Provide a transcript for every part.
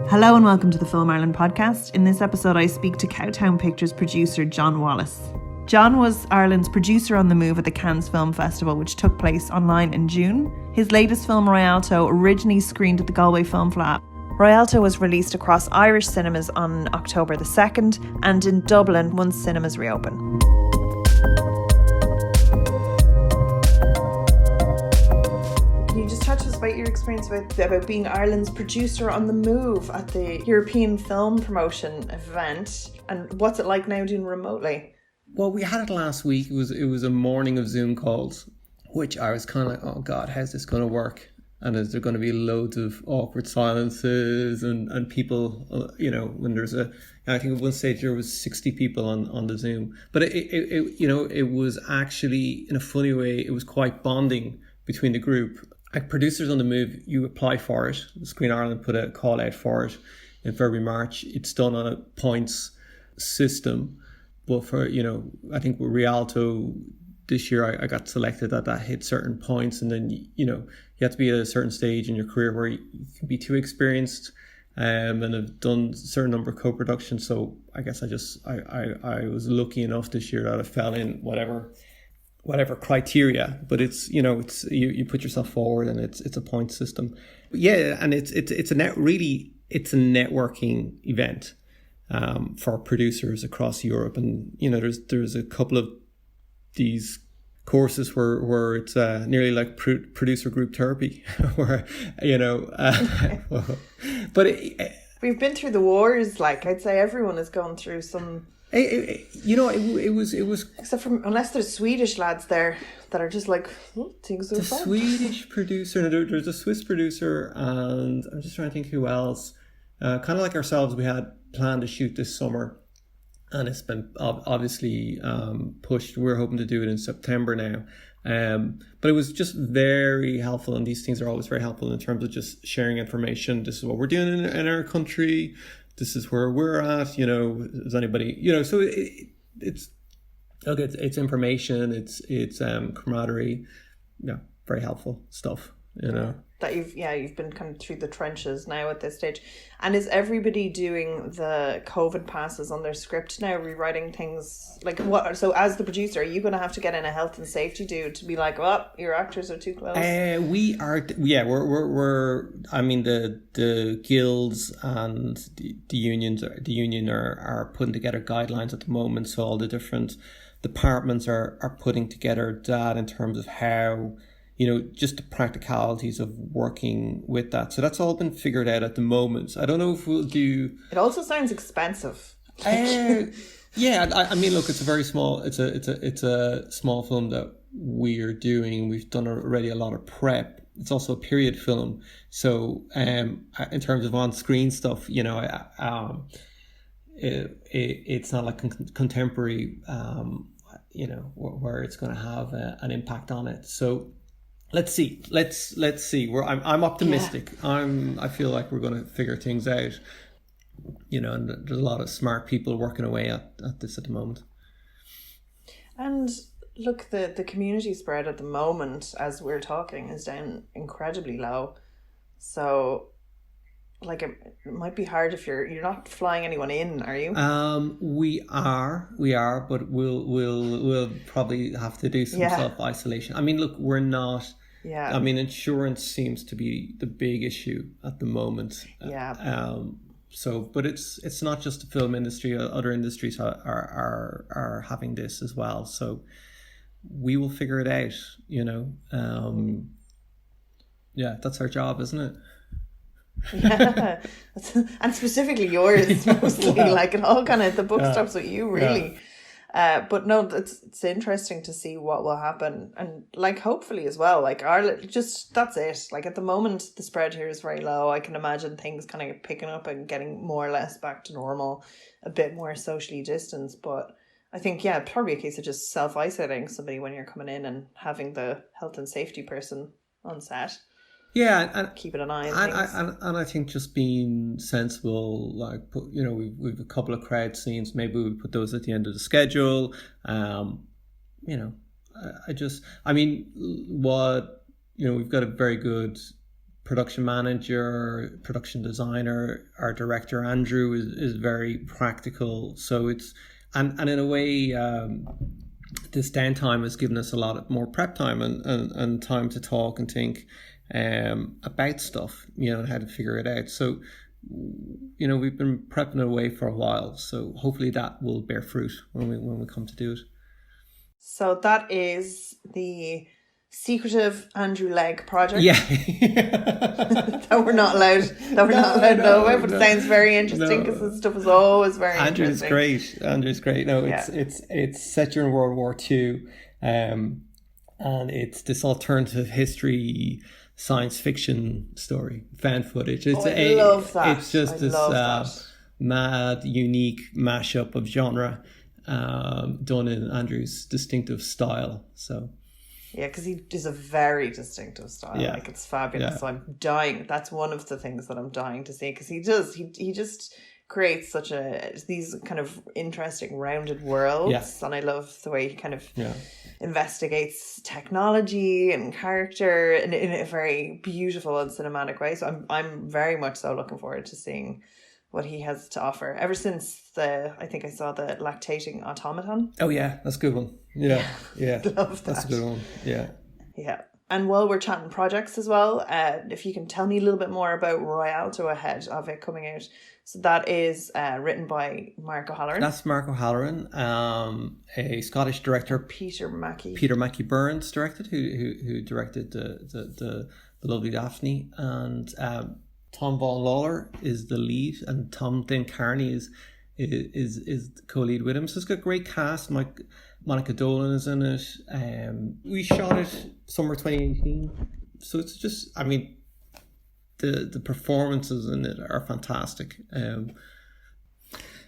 Hello and welcome to the Film Ireland podcast. In this episode, I speak to Cowtown Pictures producer John Wallace. John was Ireland's producer on the move at the Cannes Film Festival, which took place online in June. His latest film, Rialto, originally screened at the Galway Film Flat. Rialto was released across Irish cinemas on October the 2nd and in Dublin once cinemas reopen. Can you just touch us about your experience about being Ireland's producer on the move at the European Film Promotion event, and what's it like now doing remotely? Well, we had it last week. It was a morning of Zoom calls, which I was kind of like, oh God, how's this going to work? And is there going to be loads of awkward silences and people, when I think at one stage there was 60 people on the Zoom. But it was actually, in a funny way, it was quite bonding between the group. Like Producers on the Move, you apply for it. Screen Ireland put a call out for it in February, March. It's done on a points system. But for, I think with Rialto this year, I got selected that hit certain points. And then, you have to be at a certain stage in your career where you can be too experienced and have done a certain number of co-productions. So I guess I was lucky enough this year that I fell in whatever criteria. But it's, you put yourself forward and it's a point system. But yeah, and it's a networking event. For producers across Europe, and there's a couple of these courses where it's nearly like producer group therapy, where but we've been through the wars. Like I'd say, everyone has gone through some. It was except from unless there's Swedish lads there that are just like things are fun. Swedish producer. There's a Swiss producer, and I'm just trying to think who else. Kind of like ourselves, we had planned to shoot this summer, and it's been obviously pushed. We're hoping to do it in September now, but it was just very helpful, and these things are always very helpful in terms of just sharing information. This is what we're doing in our country. This is where we're at. Is anybody so it's information. It's camaraderie. Yeah, very helpful stuff. That you've been kind of through the trenches now at this stage. And is everybody doing the COVID passes on their script now, rewriting things? Like what? So as the producer, are you going to have to get in a health and safety dude to be like, well, your actors are too close? We are. Yeah, we're. I mean, the guilds and the unions. The union are putting together guidelines at the moment. So all the different departments are putting together that in terms of how. Just the practicalities of working with that. So that's all been figured out at the moment. I don't know if we'll do... It also sounds expensive. Yeah, I mean, look, it's a very small... It's a small film that we're doing. We've done already a lot of prep. It's also a period film. So in terms of on-screen stuff, it's not like contemporary, where it's going to have an impact on it. So... Let's see. I'm optimistic. Yeah. I feel like we're going to figure things out. And there's a lot of smart people working away at this at the moment. And look, the community spread at the moment, as we're talking, is down incredibly low. So, like, it might be hard if you're not flying anyone in, are you? We are, but we'll probably have to do some self-isolation. I mean, look, we're not. Yeah. I mean, insurance seems to be the big issue at the moment. Yeah. But it's not just the film industry. Other industries are having this as well. So we will figure it out. Yeah, that's our job, isn't it? Yeah, and specifically yours mostly. Like it all kind of the book stops with you, really. Yeah. But no, it's interesting to see what will happen, and like hopefully as well. Like Ireland, just that's it. Like at the moment, the spread here is very low. I can imagine things kind of picking up and getting more or less back to normal, a bit more socially distanced. But I think probably a case of just self-isolating somebody when you're coming in and having the health and safety person on set. Yeah, and keeping an eye on things. And I think just being sensible, like we've a couple of crowd scenes. Maybe we put those at the end of the schedule. We've got a very good production manager, production designer. Our director Andrew is very practical. So it's and in a way, this downtime has given us a lot more prep time and time to talk and think about stuff, and how to figure it out. So, we've been prepping it away for a while. So hopefully that will bear fruit when we come to do it. So that is the secretive Andrew Legg project. Yeah. that we're not allowed to know about, but it sounds very interesting because this stuff is always very interesting. Andrew's great. No, it's set during World War II, and it's this alternative history science fiction story, fan footage. I love that. It's just mad, unique mashup of genre, done in Andrew's distinctive style. So. Yeah, because he is a very distinctive style. Yeah. Like, it's fabulous. Yeah. So I'm dying. That's one of the things that I'm dying to see, because he just creates these kind of interesting rounded worlds. Yeah. And I love the way he kind of investigates technology and character in a very beautiful and cinematic way. So I'm very much so looking forward to seeing what he has to offer. Ever since I think I saw the lactating automaton. Oh yeah, that's a good one. Yeah. Love that. That's a good one. Yeah. Yeah. And while we're chatting projects as well, if you can tell me a little bit more about Rialto ahead of it coming out. So that is written by Mark O'Halloran. That's Mark O'Halloran, a Scottish director. Peter Mackie Burns directed, who directed the lovely Daphne, and Tom Vaughan Lawler is the lead, and Tom Dane Carney is the co-lead with him. So it's got a great cast. Monica Dolan is in it. We shot it summer 2018. So it's just, the performances in it are fantastic.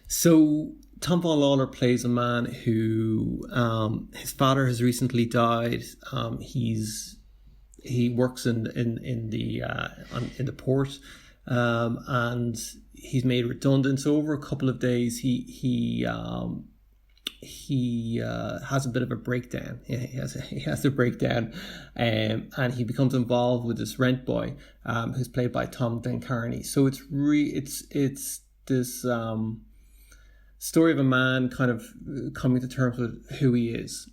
So Tom Vaughan Lawler plays a man who his father has recently died. He works in the port, and he's made redundant. So over a couple of days, he has a bit of a breakdown. He has a breakdown, and he becomes involved with this rent boy, who's played by Tom Dane Carney. So it's this story of a man kind of coming to terms with who he is,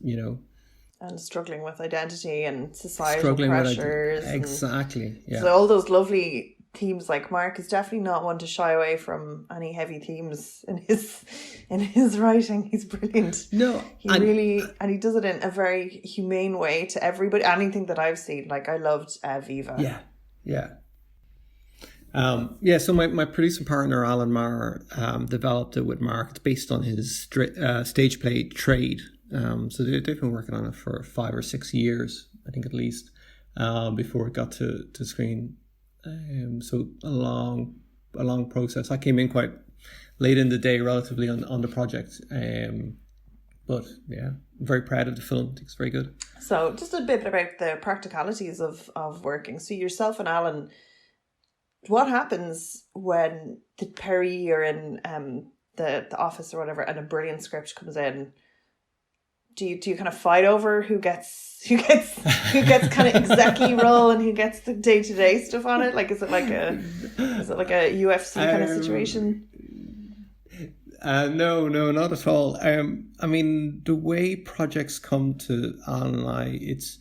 and struggling with identity and societal pressures. Exactly. Yeah. So all those lovely themes, like Mark is definitely not one to shy away from any heavy themes in his writing. He's brilliant. No, he does it in a very humane way to everybody. Anything that I've seen, like I loved Viva. Yeah. So my producing partner Alan Maher developed it with Mark. It's based on his stage play Trade. So they've been working on it for 5 or 6 years, I think at least, before it got to screen. So a long process. I came in quite late in the day, relatively on the project. But yeah, I'm very proud of the film. I think it's very good. So just a bit about the practicalities of working. So yourself and Alan, what happens when the Perry are in the office or whatever, and a brilliant script comes in? Do you kind of fight over who gets kind of exactly role and who gets the day-to-day stuff on it? Like, is it like a UFC kind of situation? No, not at all. The way projects come to Alan and I, it's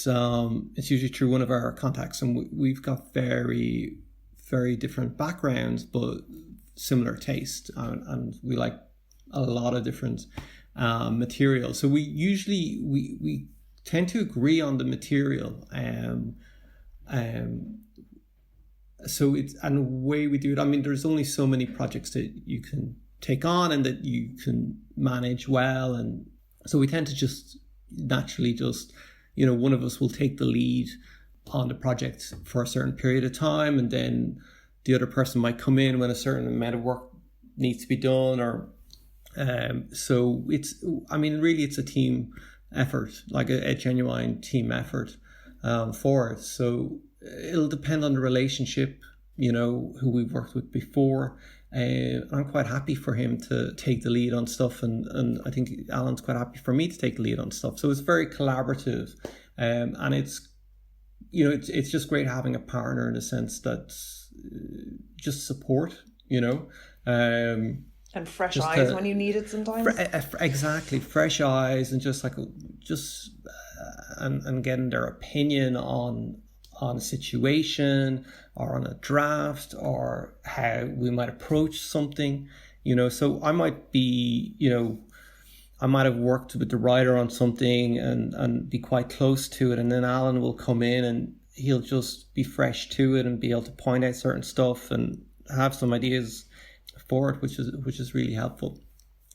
usually through one of our contacts, and we've got very, very different backgrounds but similar taste, and we like a lot of different material. So we usually we tend to agree on the material. So it's, and the way we do it, there's only so many projects that you can take on and that you can manage well, and so we tend to just naturally one of us will take the lead on the project for a certain period of time, and then the other person might come in when a certain amount of work needs to be done, or so it's a team effort, like a genuine team effort for it. So it'll depend on the relationship, who we've worked with before. I'm quite happy for him to take the lead on stuff, and I think Alan's quite happy for me to take the lead on stuff. So it's very collaborative, and it's it's just great having a partner in a sense that's just support, and fresh eyes when you need it sometimes. Exactly, fresh eyes, and just and getting their opinion on a situation or on a draft or how we might approach something, So I might be, I might have worked with the writer on something and be quite close to it, and then Alan will come in and he'll just be fresh to it and be able to point out certain stuff and have some ideas for it, which is really helpful.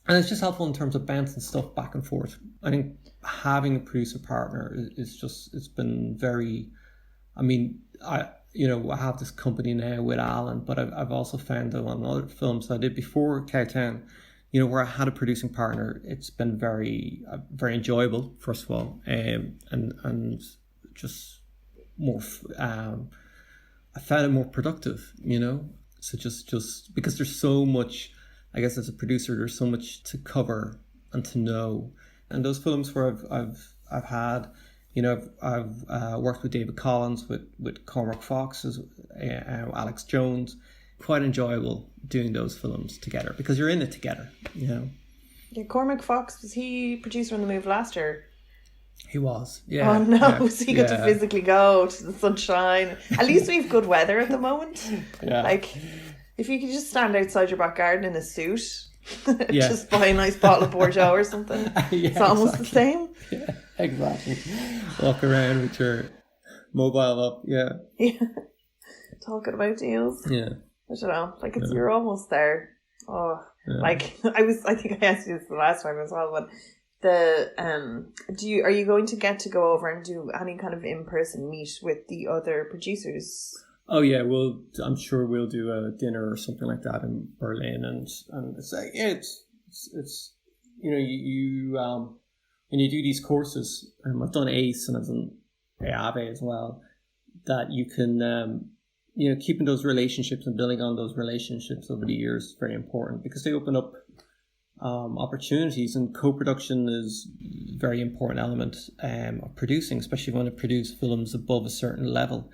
And it's just helpful in terms of bouncing stuff back and forth. I think having a producer partner it's been very, I have this company now with Alan, but I've also found that on other films I did before Cowtown, where I had a producing partner, it's been very, very enjoyable, first of all, and just more, I found it more productive, So just because there's so much, I guess as a producer, there's so much to cover and to know. And those films where I've had, I've worked with David Collins, with Cormac Fox, Alex Jones. Quite enjoyable doing those films together because you're in it together, Yeah, Cormac Fox, was he producer on the move last year? He was, yeah. Oh no, yeah, so you got to physically go to the sunshine. At least we have good weather at the moment. Yeah. Like, if you could just stand outside your back garden in a suit, Yeah. just buy a nice bottle of Bordeaux or something. Yeah, it's almost the same. Yeah, exactly. Walk around with your mobile up, yeah. Yeah. Talking about deals. Yeah. I don't know, like you're almost there. Oh, Yeah. like I think I asked you this the last time as well, but are you going to get to go over and do any kind of in-person meet with the other producers? Oh yeah, I'm sure we'll do a dinner or something like that in Berlin, and it's like, it's you when you do these courses, I've done ACE and I've done AAVE as well, that you can keeping those relationships and building on those relationships over the years is very important because they open up opportunities, and co-production is a very important element of producing, especially when it produces films above a certain level,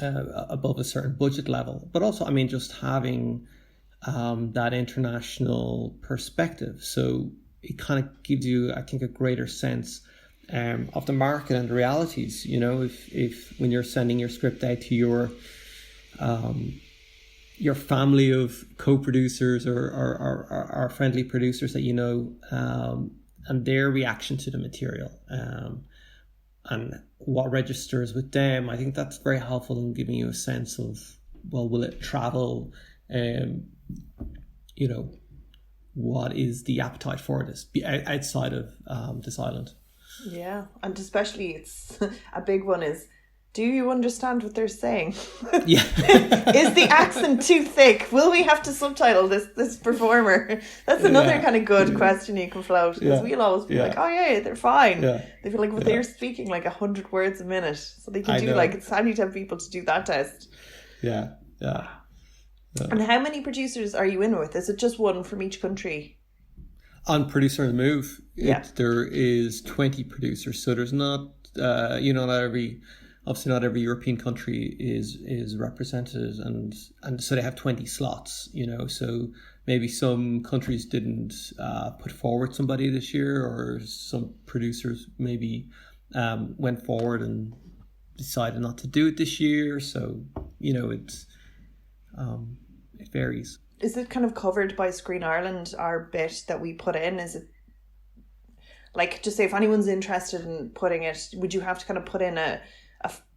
above a certain budget level. But also, just having that international perspective. So it kind of gives you, I think, a greater sense of the market and the realities. If when you're sending your script out to your family of co-producers or friendly producers that and their reaction to the material, and what registers with them, I think that's very helpful in giving you a sense of, well, will it travel? What is the appetite for this outside of this island? Yeah, and especially it's a big one is, do you understand what they're saying? Yeah. Is the accent too thick? Will we have to subtitle this performer? That's another kind of good question you can float, because we'll always be like, oh yeah, they're fine. Yeah. They feel like, but they're speaking like 100 words a minute, so they can do it's handy to have people to do that test. Yeah. And how many producers are you in with? Is it just one from each country? On Producer on the Move, there is 20 producers, so there's not, obviously not every European country is represented, and so they have 20 slots, so maybe some countries didn't put forward somebody this year, or some producers maybe went forward and decided not to do it this year, so it's it varies. Is it kind of covered by Screen Ireland, our bit that we put in? Is it, like, just say if anyone's interested in putting it, would you have to kind of put in an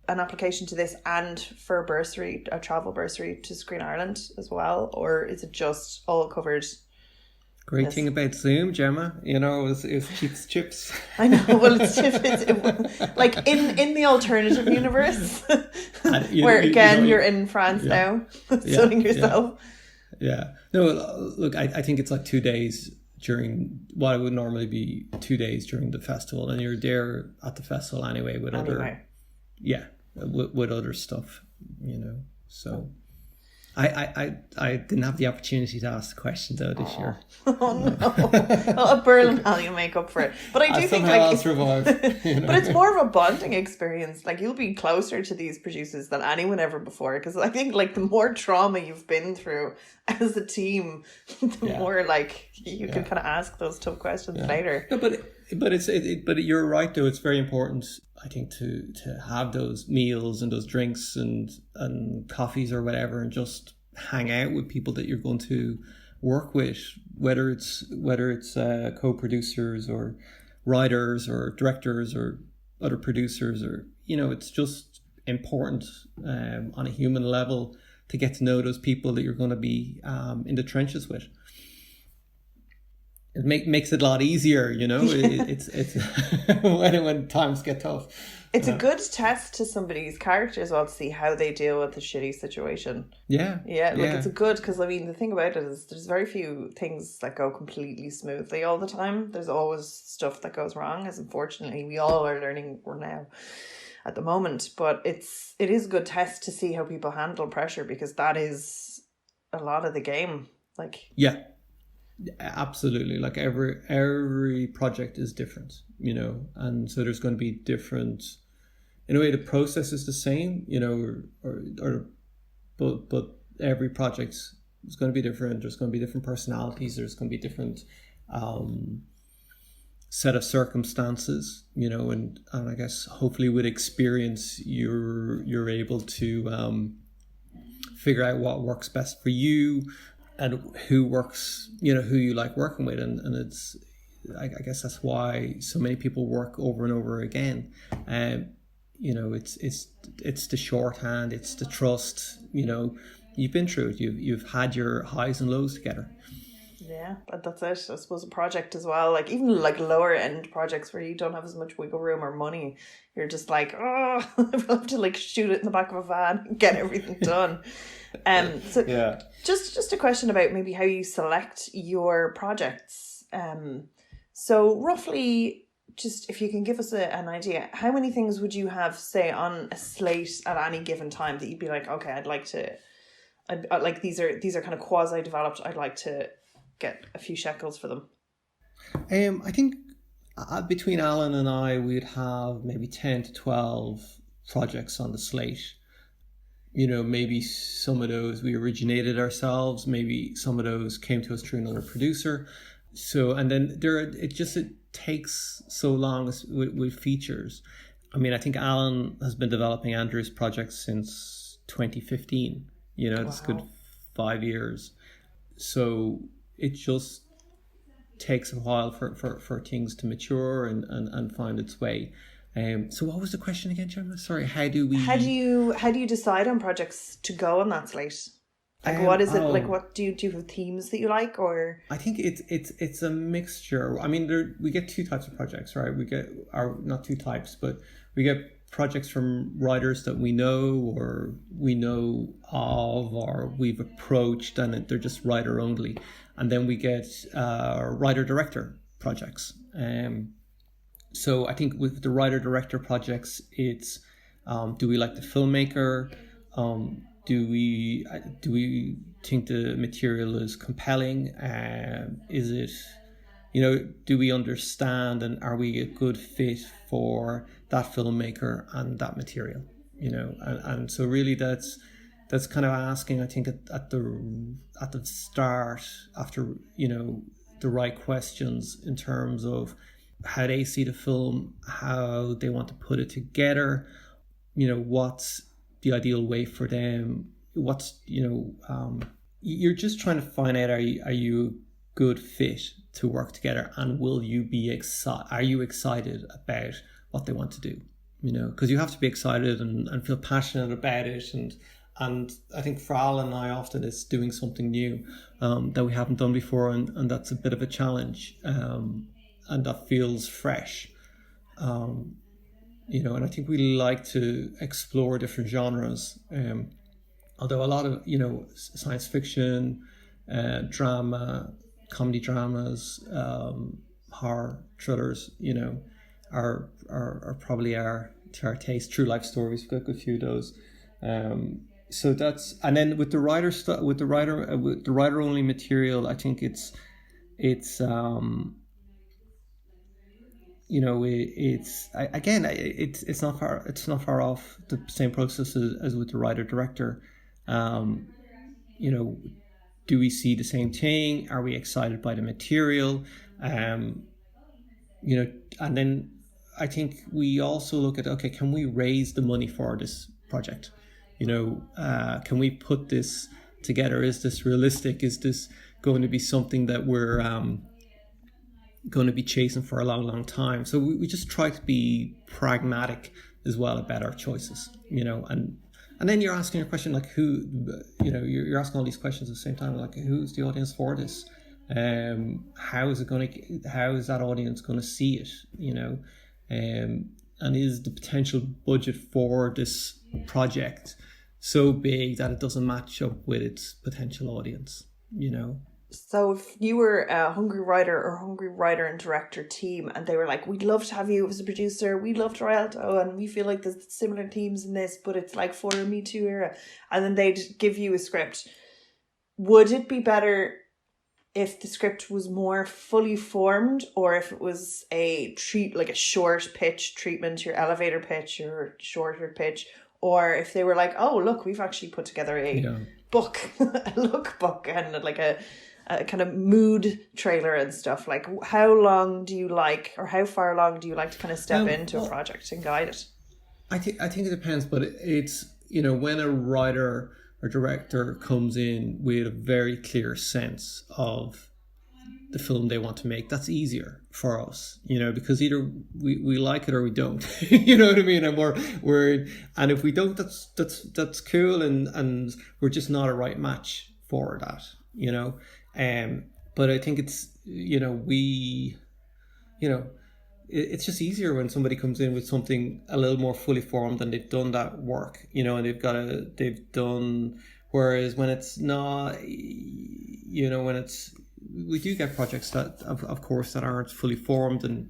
application to this and for a travel bursary to Screen Ireland as well? Or is it just all covered? Great thing about Zoom, Gemma, is cheap chips. I know, well, it's like in the alternative universe, where you're in France now, sunning yourself. Yeah. No, look, I think it's like 2 days during what would normally be 2 days during the festival, and you're there at the festival anyway with other stuff, so. I didn't have the opportunity to ask the question though this year. Oh no! Well, a Berlin Hall, you make up for it. But I do think I'll survive. You know? But it's more of a bonding experience. Like, you'll be closer to these producers than anyone ever before, because I think like the more trauma you've been through as a team, the more like you can kind of ask those tough questions later. No, but you're right though. It's very important, I think, to have those meals and those drinks and coffees or whatever, and just hang out with people that you're going to work with, whether it's co-producers or writers or directors or other producers, or it's just important on a human level to get to know those people that you're going to be in the trenches with. It makes it a lot easier, it's when times get tough. It's a good test to somebody's character as well, to see how they deal with a shitty situation. Yeah. It's a good, because I mean, the thing about it is there's very few things that go completely smoothly all the time. There's always stuff that goes wrong, as unfortunately we all are learning now at the moment. But it is a good test to see how people handle pressure, because that is a lot of the game. Like, yeah. Absolutely. Like every project is different, and so there's going to be different. In a way, the process is the same, but every project is going to be different. There's going to be different personalities. There's going to be different set of circumstances, and I guess hopefully with experience you're able to figure out what works best for you and who works, who you like working with, and it's I guess that's why so many people work over and over again. It's the shorthand, it's the trust. You've been through it. You've had your highs and lows together. Yeah, that's it. I suppose a project as well, like even like lower end projects where you don't have as much wiggle room or money, you're just like, I have to like shoot it in the back of a van and get everything done. Just a question about maybe how you select your projects. So roughly, just if you can give us an idea, how many things would you have, say, on a slate at any given time that you'd be like, okay, I'd like these are kind of quasi developed. I'd like to get a few shekels for them. I think between Alan and I, we'd have maybe 10 to 12 projects on the slate. Maybe some of those we originated ourselves. Maybe some of those came to us through another producer. So, and then it takes so long with features. I mean, I think Alan has been developing Andrew's project since 2015. It's good 5 years. So it just takes a while for things to mature and find its way. So what was the question again, Gemma? Sorry, how do you decide on projects to go on that slate? Like, what is it like? What do you have themes that you like, or? I think it's a mixture. I mean, we get two types of projects, right? We get not two types, but we get projects from writers that we know of, or we've approached, and they're just writer only. And then we get writer-director projects. So I think with the writer-director projects, it's do we like the filmmaker? Do we think the material is compelling? Is it, do we understand, and are we a good fit for that filmmaker and that material? And so really that's kind of asking, I think, at the start, after the right questions in terms of how they see the film, how they want to put it together, what's the ideal way for them, what's you're just trying to find out, are you a good fit to work together, and will you be are you excited about what they want to do, because you have to be excited and feel passionate about it, and I think for Alan and I, often it's doing something new that we haven't done before, and that's a bit of a challenge, and that feels fresh. And I think we like to explore different genres. Although a lot of, science fiction, drama, comedy dramas, horror thrillers, are probably to our taste. True life stories, we've got a good few of those. So that's, and then with the writer with the writer only material, I think it's it's not far off the same process as with the writer director. Do we see the same thing? Are we excited by the material? And then I think we also look at, okay, can we raise the money for this project? Can we put this together? Is this realistic? Is this going to be something that we're going to be chasing for a long, long time? So we just try to be pragmatic as well about our choices, and then you're asking a question like who, you're asking all these questions at the same time, like who's the audience for this? How is that audience going to see it? And is the potential budget for this project so big that it doesn't match up with its potential audience? So if you were a Hungry Writer and Director team and they were like, we'd love to have you as a producer, we loved Rialto and we feel like there's similar themes in this, but it's like for a Me Too era, and then they'd give you a script, would it be better if the script was more fully formed, or if it was a short pitch treatment, your elevator pitch, your shorter pitch, or if they were like, oh look, we've actually put together a book, a lookbook, and like a kind of mood trailer and stuff? Like, how long do you like, or how far along do you like to kind of step into a project and guide it? I think it depends, but it's when a writer or director comes in with a very clear sense of the film they want to make, that's easier for us, because either we like it or we don't. You know what I mean? And and if we don't, that's cool, and we're just not a right match for that, but I think it's it's just easier when somebody comes in with something a little more fully formed and they've done that work, and they've done, whereas when it's not, we do get projects that of course that aren't fully formed,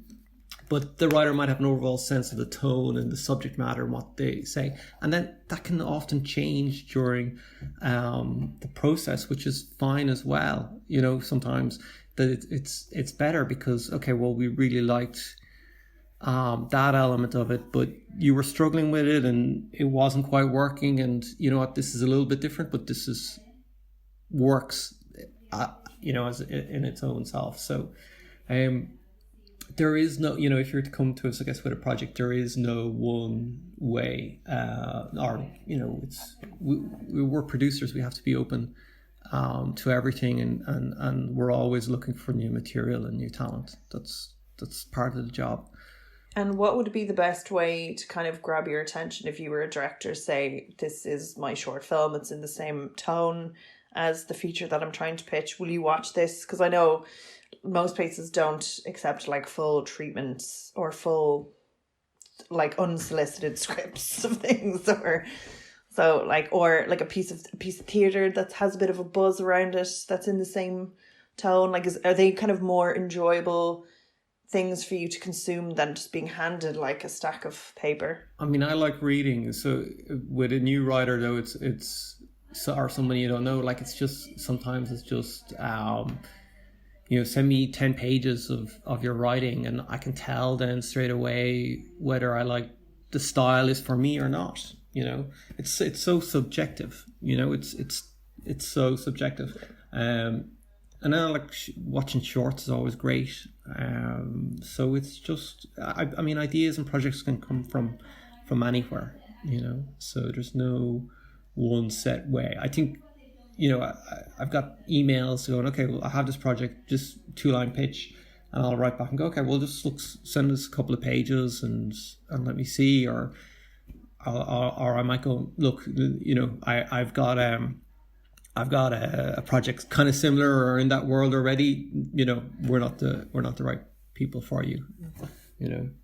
but the writer might have an overall sense of the tone and the subject matter and what they say, and then that can often change during the process, which is fine as well. Sometimes that it's better because, okay, well, we really liked that element of it, but you were struggling with it and it wasn't quite working, and this is a little bit different, but this works as in its own self. So there is no, if you're to come to us, I guess, with a project, there is no one way, we're producers, we have to be open to everything, and we're always looking for new material and new talent. That's part of the job. And what would be the best way to kind of grab your attention if you were a director? Say, this is my short film, it's in the same tone as the feature that I'm trying to pitch. Will you watch this? Because I know most places don't accept like full treatments or full like unsolicited scripts of things, or a piece of theatre that has a bit of a buzz around it that's in the same tone. Like, are they kind of more enjoyable things for you to consume than just being handed like a stack of paper? I mean, I like reading. So with a new writer though, it's or somebody you don't know, like it's just sometimes send me 10 pages of your writing and I can tell then straight away whether I like the style is for me or not. It's so subjective. It's so subjective. And then like watching shorts is always great. So it's just, I mean, ideas and projects can come from anywhere, so there's no one set way. I think, I've got emails going, okay, well, I have this project, just 2-line pitch, and I'll write back and go, okay, well, just send us a couple of pages and let me see, or I might go, look, I've got a project kind of similar or in that world already. We're not the right people for you.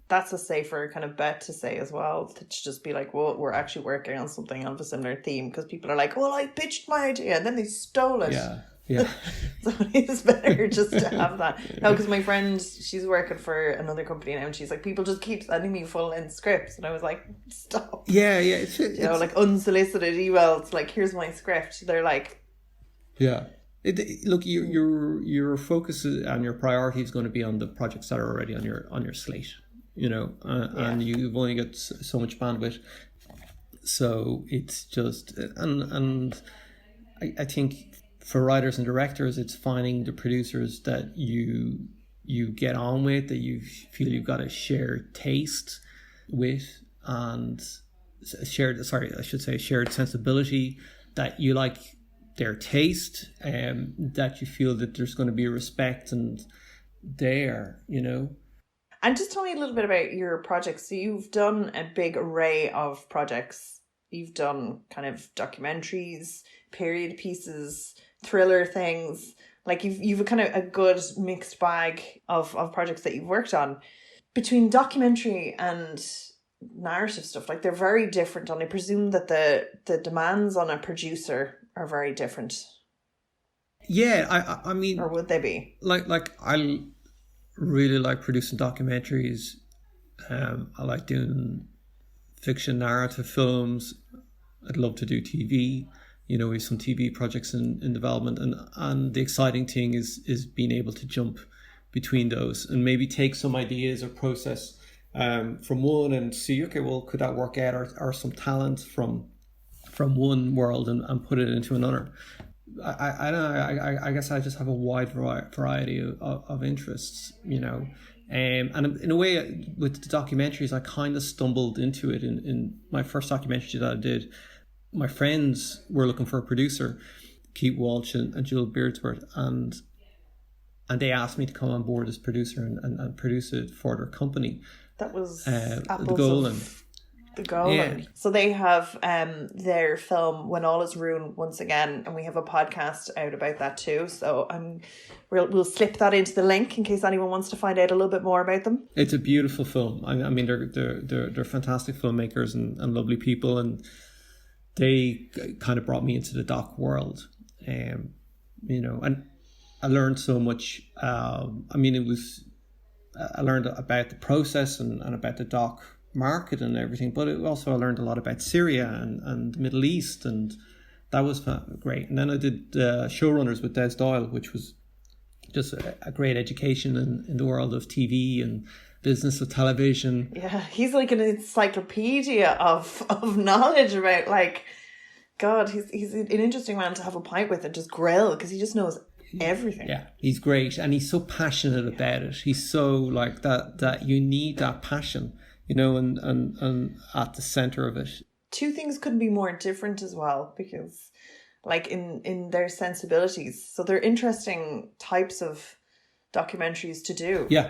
That's a safer kind of bet to say as well, to just be like, well, we're actually working on something of a similar theme, because people are like, well, I pitched my idea and then they stole it. Yeah. So it's better just to have that. No, because my friend, she's working for another company now, and she's like, people just keep sending me full-length scripts, and I was like, stop. Yeah. You know, like unsolicited emails, like, here's my script. They're like, yeah. Look, your focus and your priority is going to be on the projects that are already on your slate, you know, and you've only got so much bandwidth. So it's just, and I think for writers and directors, it's finding the producers that you get on with, that you feel you've got a shared taste with, and shared sensibility, that you like their taste, that you feel that there's going to be a respect and there, you know. And just tell me a little bit about your projects. So you've done a big array of projects. You've done kind of documentaries, period pieces, thriller things. Like you've a kind of a good mixed bag of projects that you've worked on. Between documentary and narrative stuff, like they're very different. And I presume that the demands on a producer are very different. Yeah, I mean, or would they be? Like I really like producing documentaries. I like doing fiction narrative films. I'd love to do TV. You know, we have some TV projects in development, and the exciting thing is being able to jump between those and maybe take some ideas or process from one and see, okay, well, could that work out, or some talent from one world and put it into another. I don't know. I guess I just have a wide variety of interests, you know. And in a way, with the documentaries, I kind of stumbled into it. In my first documentary that I did, my friends were looking for a producer, Keith Walsh and Joel Beardsworth, and they asked me to come on board as producer and produce it for their company. That was The Golan. The Golan. Yeah. So they have their film When All Is Ruined Once Again, and we have a podcast out about that too. So we'll slip that into the link in case anyone wants to find out a little bit more about them. It's a beautiful film. I mean, they're fantastic filmmakers and lovely people, and they kind of brought me into the doc world. You know, and I learned so much. I learned about the process and about the doc market and everything, but I learned a lot about Syria and the Middle East, and that was great. And then I did Showrunners with Des Doyle, which was just a great education in the world of TV and business of television. Yeah, he's like an encyclopedia of knowledge about, like, God, he's an interesting man to have a pint with and just grill, because he just knows everything. Yeah, he's great, and he's so passionate about it. He's so like that you need that passion, you know, and at the center of it. Two things couldn't be more different as well, because like in their sensibilities. So they're interesting types of documentaries to do. Yeah.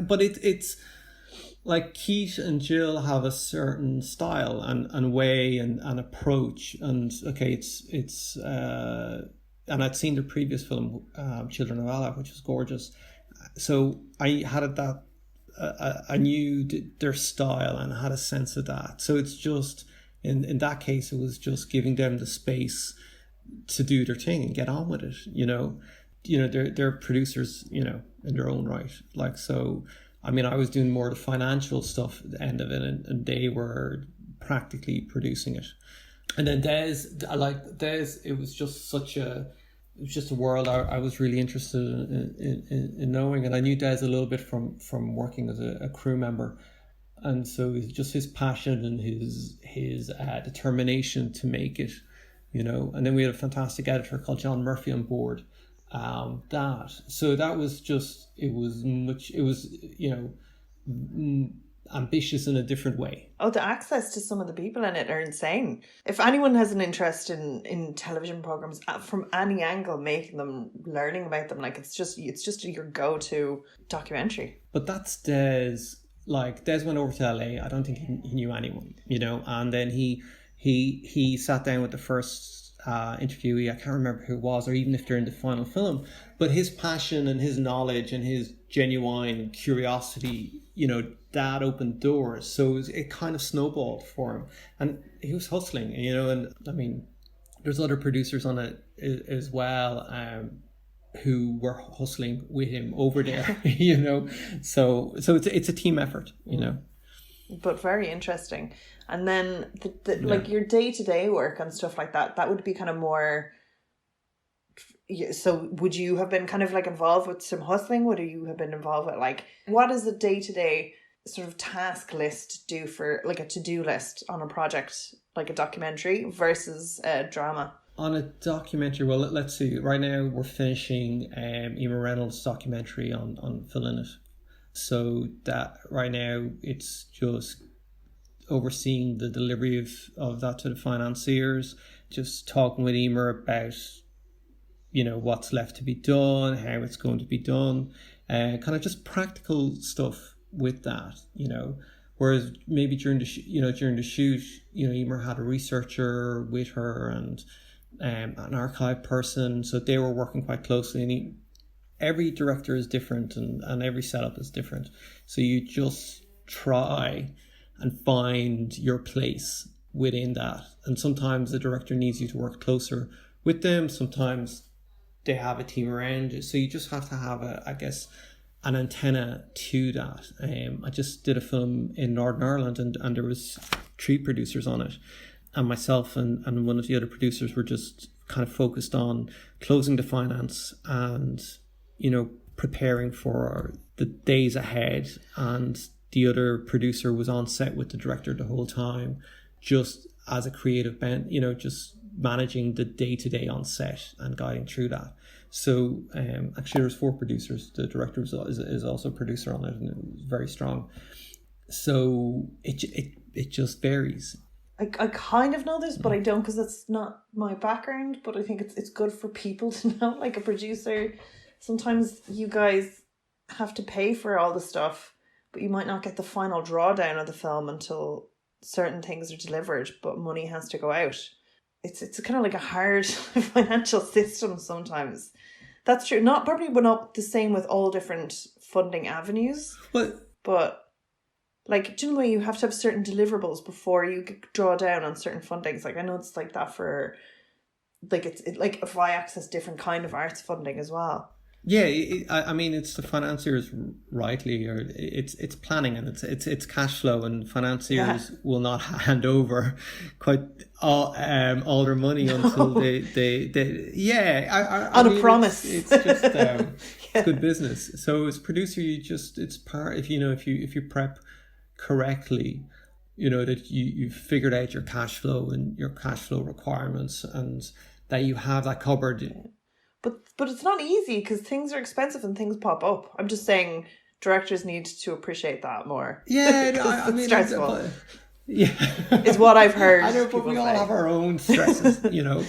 But it's like Keith and Jill have a certain style and way and approach, and okay, it's and I'd seen the previous film, Children of Allah, which was gorgeous. So I had that. I knew their style and I had a sense of that. So it's just in that case, it was just giving them the space to do their thing and get on with it. You know, they're producers, you know, in their own right. Like, so, I mean, I was doing more the financial stuff at the end of it, and they were practically producing it. And then Des, it was just it was just a world I was really interested in knowing. And I knew Des a little bit from working as a crew member. And so it's just his passion and his determination to make it, you know. And then we had a fantastic editor called John Murphy on board. So that was just, it was, you know, ambitious in a different way. Oh, the access to some of the people in it are insane. If anyone has an interest in television programs from any angle, making them, learning about them, like it's just your go-to documentary. But that's Des. Like, Des went over to LA. I don't think he knew anyone, you know. And then he sat down with the first interviewee. I can't remember who it was, or even if they're in the final film. But his passion and his knowledge and his genuine curiosity, you know, that opened doors. So it kind of snowballed for him, and he was hustling, you know. And I mean, there's other producers on it as well, who were hustling with him over there, you know. So it's a team effort, you know. But very interesting. And then like your day-to-day work and stuff like that would be kind of more. So would you have been kind of like involved with some hustling? Would you have been involved with like, what is the day-to-day sort of task list do for like a to-do list on a project, like a documentary versus a drama? On a documentary, well, let's see. Right now we're finishing Emer Reynolds' documentary on Filling It. So that right now it's just overseeing the delivery of that to the financiers, just talking with Emer about, you know, what's left to be done, how it's going to be done, kind of just practical stuff with that, you know. Whereas maybe during the shoot, you know, Emer had a researcher with her and an archive person, so they were working quite closely. And every director is different, and every setup is different. So you just try and find your place within that. And sometimes the director needs you to work closer with them. Sometimes they have a team around you. So you just have to have an antenna to that. I just did a film in Northern Ireland, and there was 3 producers on it. And myself and one of the other producers were just kind of focused on closing the finance and, you know, preparing for the days ahead. And the other producer was on set with the director the whole time, just as a creative bent, you know, just managing the day-to-day on set and guiding through that. So actually there's 4 producers. The director is also a producer on it, and it was very strong. So it just varies. I kind of know this, but I don't, because it's not my background. But I think it's good for people to know. Like a producer, sometimes you guys have to pay for all the stuff, but you might not get the final drawdown of the film until certain things are delivered, but money has to go out. It's kind of like a hard financial system sometimes. That's true. Probably not the same with all different funding avenues. But like, do you know the way you have to have certain deliverables before you draw down on certain fundings? Like, I know it's like that for, like, it's like if I access different kind of arts funding as well. Yeah, I mean, it's the financiers rightly, or it's planning, and it's cash flow, and financiers will not hand over quite all their money until they on a promise. It's just good business. So as a producer, it's part, if you prep correctly, you know, that you've figured out your cash flow and your cash flow requirements, and that you have that covered. But it's not easy because things are expensive and things pop up. I'm just saying directors need to appreciate that more. Yeah, I mean, stressful. Yeah, is what I've heard. I know, but we all have our own stresses, you know,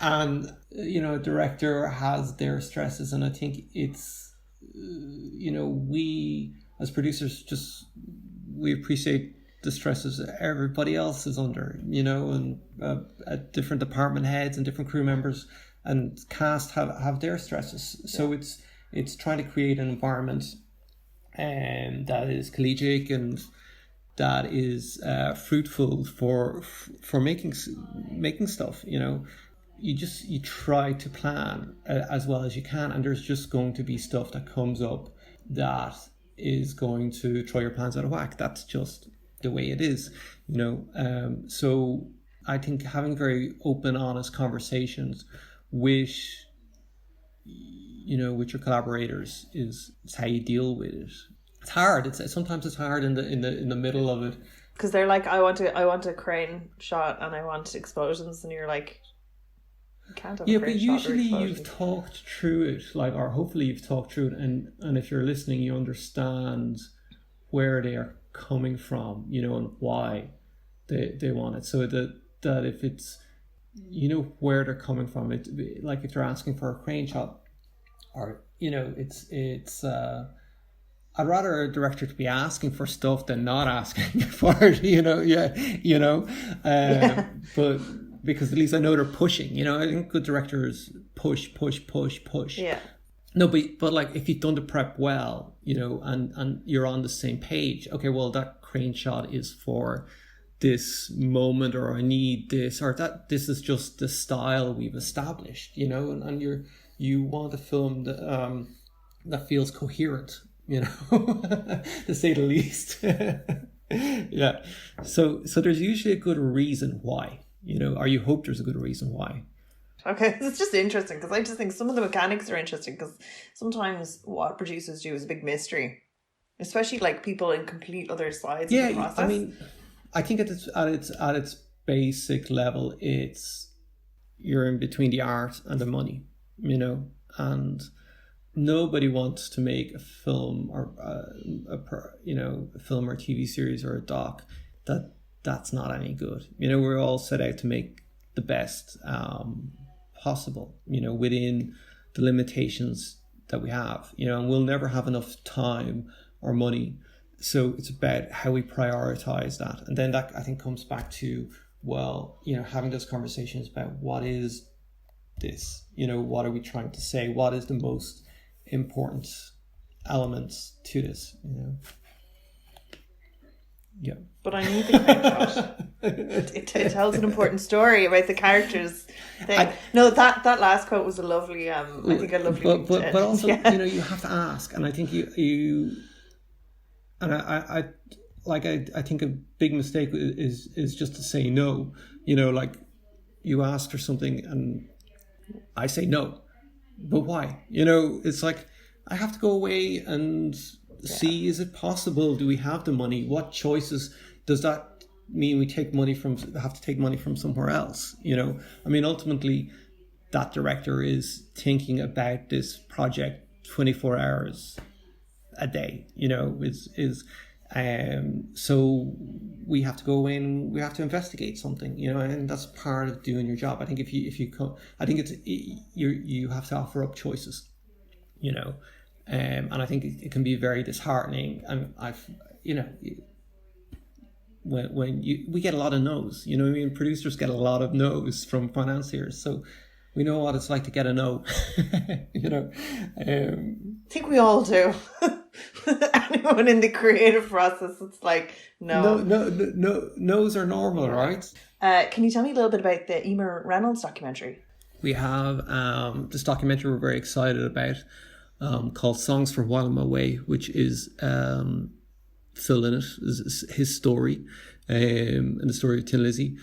and you know, a director has their stresses, and I think it's, you know, we as producers we appreciate the stresses everybody else is under, you know, and different department heads and different crew members and cast have their stresses. So it's trying to create an environment that is collegiate and that is fruitful for making stuff, you know. You try to plan as well as you can, and there's just going to be stuff that comes up that is going to throw your plans out of whack. That's just the way it is, you know. So I think having very open, honest conversations with your collaborators is how you deal with it. It's hard. Sometimes it's hard in the middle of it, because they're like, I want a crane shot and I want explosions, and you're like, you can't have a crane shot. But usually you've talked through it, or hopefully you've talked through it, and if you're listening, you understand where they are coming from, you know, and why they want it. So that if it's, you know, where they're coming from, it, like if they're asking for a crane shot, or, you know, it's I'd rather a director to be asking for stuff than not asking for it, you know. But because at least I know they're pushing, you know. I think good directors push. Yeah. No, but like if you've done the prep well, you know, and you're on the same page, okay, well, that crane shot is for this moment, or I need this, or that this is just the style we've established, you know, and you want a film that that feels coherent, you know, to say the least. Yeah. So there's usually a good reason why, you know, or you hope there's a good reason why. Okay, it's just interesting because I just think some of the mechanics are interesting because sometimes what producers do is a big mystery, especially like people in complete other sides of the process. I mean, I think at its basic level, it's you're in between the art and the money, you know, and nobody wants to make a film or a film or TV series or a doc that's not any good. You know, we're all set out to make the best possible, you know, within the limitations that we have, you know, and we'll never have enough time or money. So it's about how we prioritize that. And then that, I think, comes back to, well, you know, having those conversations about what is this, you know, what are we trying to say? What is the most important elements to this, you know? Yeah. But I need the crowd it tells an important story about the characters thing. That last quote was a lovely, I think a lovely... But also, yeah. You know, you have to ask. And I think you and I think a big mistake is just to say no. You know, like you ask for something and I say no. But why? You know, it's like I have to go away and see, is it possible? Do we have the money? What choices does that mean? We have to take money from somewhere else, you know? I mean, ultimately, that director is thinking about this project 24 hours a day, you know, so we have to go away and we have to investigate something, you know, and that's part of doing your job. I think if you come, I think you have to offer up choices, you know, and I think it can be very disheartening. And when we get a lot of no's, you know, I mean, producers get a lot of no's from financiers, so we know what it's like to get a no. You know, I think we all do. Anyone in the creative process, it's like no. No's are normal, right? Can you tell me a little bit about the Emer Reynolds documentary? We have this documentary we're very excited about, called "Songs for While I'm Away," which is Phil in it, is his story, and the story of Tin Lizzy.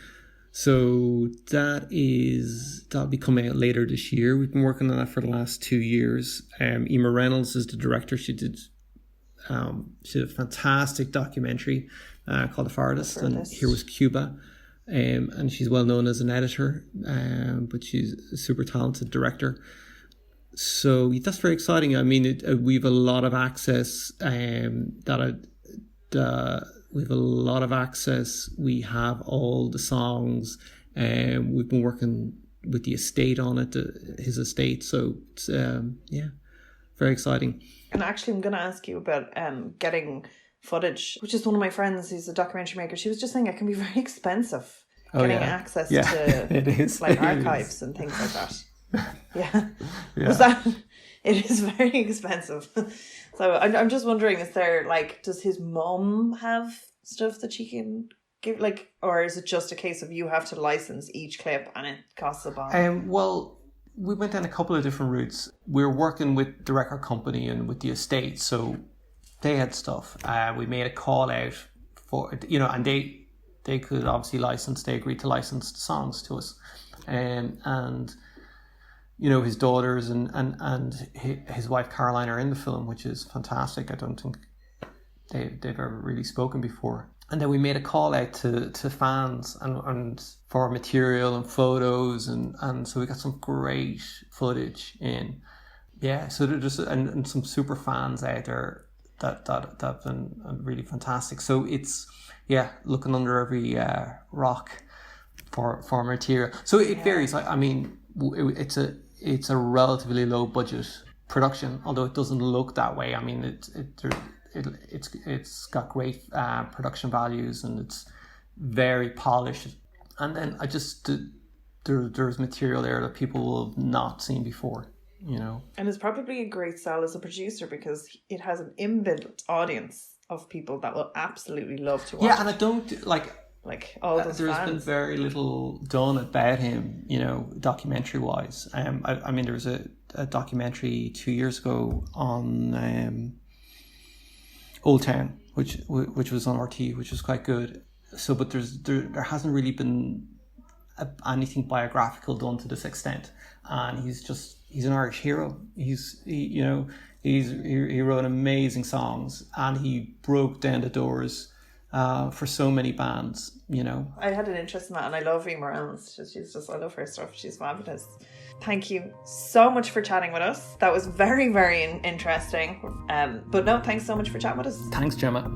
So that'll be coming out later this year. We've been working on that for the last 2 years. Emer Reynolds is the director. She did a fantastic documentary called The Farthest, and Here Was Cuba. And she's well known as an editor, but she's a super talented director. So that's very exciting. I mean, we have a lot of access. We have a lot of access. We have all the songs, and we've been working with the estate on it, his estate. So it's very exciting. And actually, I'm going to ask you about getting footage, which is one of my friends who's a documentary maker. She was just saying it can be very expensive getting access to it is. like archives and things like that. Yeah. It is very expensive. So I'm just wondering, is there does his mum have stuff that she can give, or is it just a case of you have to license each clip and it costs a bomb? Well, we went down a couple of different routes. We're working with the record company and with the estate, so they had stuff. We made a call out for, you know, and they could obviously license. They agreed to license the songs to us, and you know, his daughters and his wife Caroline are in the film, which is fantastic. I don't think they've ever really spoken before. And then we made a call out to fans and for material and photos, and so we got some great footage in. Yeah, so there's and some super fans out there that have been really fantastic. So it's looking under every rock for material. So it varies. I mean, it's a relatively low budget production, although it doesn't look that way. I mean, it's got great production values and it's very polished. And then there's material there that people will have not seen before, you know. And it's probably a great sell as a producer because it has an inbuilt audience of people that will absolutely love to watch. Yeah, and I don't like all those There's fans. been very little done about him, you know, documentary wise. I mean, there was a documentary 2 years ago on Old Town, which was on RT, which was quite good. So, but there hasn't really been anything biographical done to this extent, and he's an Irish hero. He wrote amazing songs, and he broke down the doors for so many bands, you know. I had an interest in that, and I love Emer Owens. I love her stuff. She's fabulous. Thank you so much for chatting with us. That was very, very interesting. But no, thanks so much for chatting with us. Thanks, Gemma.